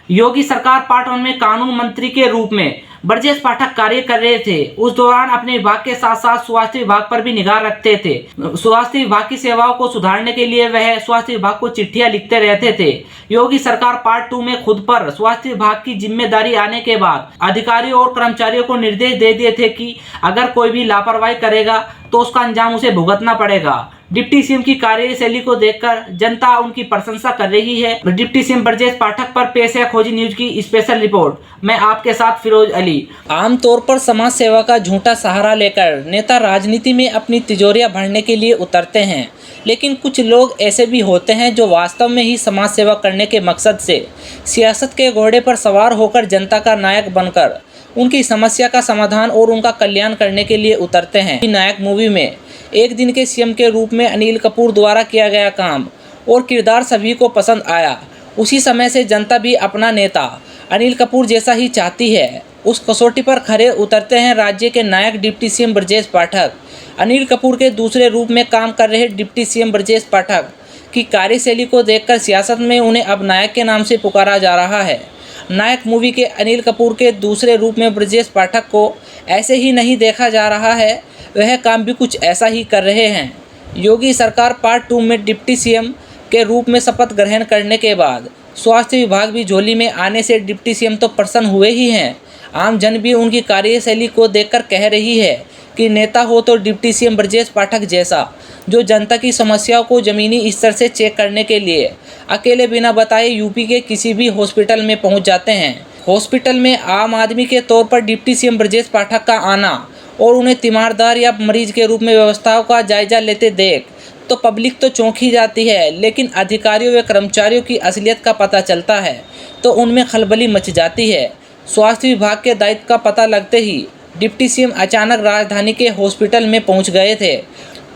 योगी सरकार पार्ट 1 में कानून मंत्री के रूप में ब्रजेश पाठक कार्य कर रहे थे। उस दौरान अपने विभाग के साथ साथ स्वास्थ्य विभाग पर भी निगाह रखते थे। स्वास्थ्य विभाग की सेवाओं को सुधारने के लिए वह स्वास्थ्य विभाग को चिट्ठियां लिखते रहते थे। योगी सरकार पार्ट 2 में खुद पर स्वास्थ्य विभाग की जिम्मेदारी आने के बाद अधिकारियों और कर्मचारियों को निर्देश दे दिए थे कि अगर कोई भी लापरवाही करेगा तो उसका अंजाम उसे भुगतना पड़ेगा। डिप्टी सीएम की कार्यशैली को देखकर जनता उनकी प्रशंसा कर रही है। डिप्टी सीएम ब्रजेश पाठक पर पेश है खोजी न्यूज की स्पेशल रिपोर्ट। मैं आपके साथ फिरोज अली। आमतौर पर समाज सेवा का झूठा सहारा लेकर नेता राजनीति में अपनी तिजोरियां भरने के लिए उतरते हैं, लेकिन कुछ लोग ऐसे भी होते हैं जो वास्तव में ही समाज सेवा करने के मकसद से सियासत के घोड़े पर सवार होकर जनता का नायक बनकर उनकी समस्या का समाधान और उनका कल्याण करने के लिए उतरते हैं। नायक मूवी में एक दिन के सीएम के रूप में अनिल कपूर द्वारा किया गया काम और किरदार सभी को पसंद आया। उसी समय से जनता भी अपना नेता अनिल कपूर जैसा ही चाहती है। उस कसौटी पर खरे उतरते हैं राज्य के नायक डिप्टी सीएम ब्रजेश पाठक। अनिल कपूर के दूसरे रूप में काम कर रहे डिप्टी सीएम ब्रजेश पाठक की कार्यशैली को देखकर सियासत में उन्हें अब नायक के नाम से पुकारा जा रहा है। नायक मूवी के अनिल कपूर के दूसरे रूप में ब्रजेश पाठक को ऐसे ही नहीं देखा जा रहा है, वह काम भी कुछ ऐसा ही कर रहे हैं। योगी सरकार पार्ट 2 में डिप्टी सीएम के रूप में शपथ ग्रहण करने के बाद स्वास्थ्य विभाग भी झोली में आने से डिप्टी सीएम तो प्रसन्न हुए ही हैं। आम जन भी उनकी कार्यशैली को देखकर कह रही है कि नेता हो तो डिप्टी सीएम ब्रजेश पाठक जैसा, जो जनता की समस्याओं को ज़मीनी स्तर से चेक करने के लिए अकेले बिना बताए यूपी के किसी भी हॉस्पिटल में पहुंच जाते हैं। हॉस्पिटल में आम आदमी के तौर पर डिप्टी सीएम ब्रजेश पाठक का आना और उन्हें तीमारदार या मरीज के रूप में व्यवस्थाओं का जायजा लेते देख तो पब्लिक तो चौंक ही जाती है, लेकिन अधिकारियों व कर्मचारियों की असलियत का पता चलता है तो उनमें खलबली मच जाती है। स्वास्थ्य विभाग के दायित्व का पता लगते ही डिप्टी सीएम अचानक राजधानी के हॉस्पिटल में पहुंच गए थे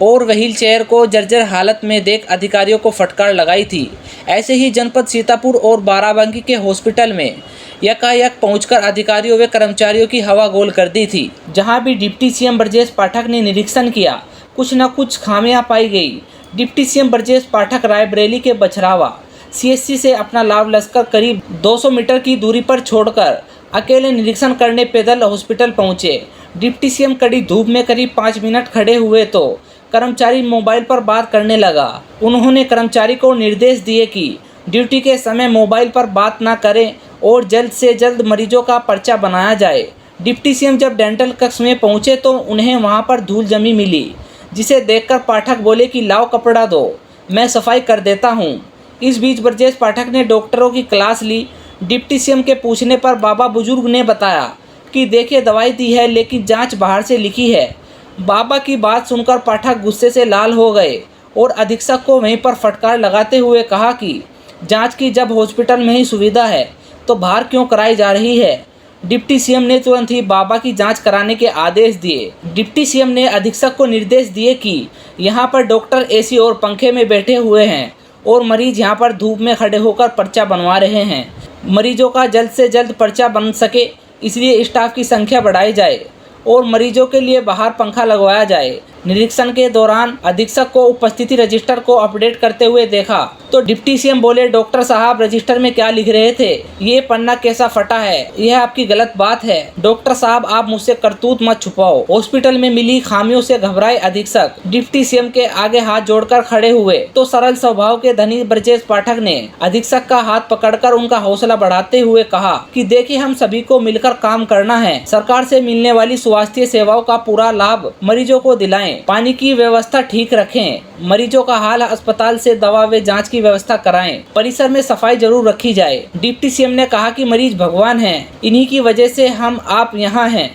और व्हील चेयर को जर्जर हालत में देख अधिकारियों को फटकार लगाई थी। ऐसे ही जनपद सीतापुर और बाराबंकी के हॉस्पिटल में यकायक पहुंचकर अधिकारियों व कर्मचारियों की हवा गोल कर दी थी। जहां भी डिप्टी सीएम ब्रजेश पाठक ने निरीक्षण किया, कुछ न कुछ खामियां पाई गई। डिप्टी सीएम ब्रजेश पाठक रायबरेली के बछरावा सीएचसी से अपना लाभ लश्कर करीब 200 मीटर की दूरी पर छोड़कर अकेले निरीक्षण करने पैदल हॉस्पिटल पहुंचे। डिप्टी सीएम कड़ी धूप में करीब 5 मिनट खड़े हुए तो कर्मचारी मोबाइल पर बात करने लगा। उन्होंने कर्मचारी को निर्देश दिए कि ड्यूटी के समय मोबाइल पर बात ना करें और जल्द से जल्द मरीजों का पर्चा बनाया जाए। डिप्टी सीएम जब डेंटल कक्ष में पहुंचे तो उन्हें वहां पर धूल जमी मिली, जिसे देखकर पाठक बोले कि लाओ कपड़ा दो, मैं सफाई कर देता हूं। इस बीच ब्रजेश पाठक ने डॉक्टरों की क्लास ली। डिप्टी सीएम के पूछने पर बाबा बुजुर्ग ने बताया कि देखिए दवाई दी है लेकिन जांच बाहर से लिखी है। बाबा की बात सुनकर पाठक गुस्से से लाल हो गए और अधीक्षक को वहीं पर फटकार लगाते हुए कहा कि जांच की जब हॉस्पिटल में ही सुविधा है तो बाहर क्यों कराई जा रही है। डिप्टी सीएम ने तुरंत ही बाबा की जांच कराने के आदेश दिए। डिप्टी सीएम ने अधीक्षक को निर्देश दिए कि यहाँ पर डॉक्टर एसी और पंखे में बैठे हुए हैं और मरीज यहाँ पर धूप में खड़े होकर पर्चा बनवा रहे हैं। मरीजों का जल्द से जल्द पर्चा बन सके इसलिए स्टाफ की संख्या बढ़ाई जाए और मरीजों के लिए बाहर पंखा लगवाया जाए। निरीक्षण के दौरान अधीक्षक को उपस्थिति रजिस्टर को अपडेट करते हुए देखा तो डिप्टी सीएम बोले, डॉक्टर साहब रजिस्टर में क्या लिख रहे थे, ये पन्ना कैसा फटा है, यह आपकी गलत बात है। डॉक्टर साहब आप मुझसे करतूत मत छुपाओ। हॉस्पिटल में मिली खामियों से घबराए अधीक्षक डिप्टी सीएम के आगे हाथ जोड़कर खड़े हुए तो सरल स्वभाव के धनी ब्रजेश पाठक ने अधीक्षक का हाथ पकड़कर उनका हौसला बढ़ाते हुए कहा कि देखिए हम सभी को मिलकर काम करना है। सरकार से मिलने वाली स्वास्थ्य सेवाओं का पूरा लाभ मरीजों को दिलाएं, पानी की व्यवस्था ठीक रखें, मरीजों का हाल अस्पताल से दवा व जांच की व्यवस्था कराएं, परिसर में सफाई जरूर रखी जाए। डिप्टी सीएम ने कहा कि मरीज भगवान हैं, इन्हीं की वजह से हम आप यहाँ हैं।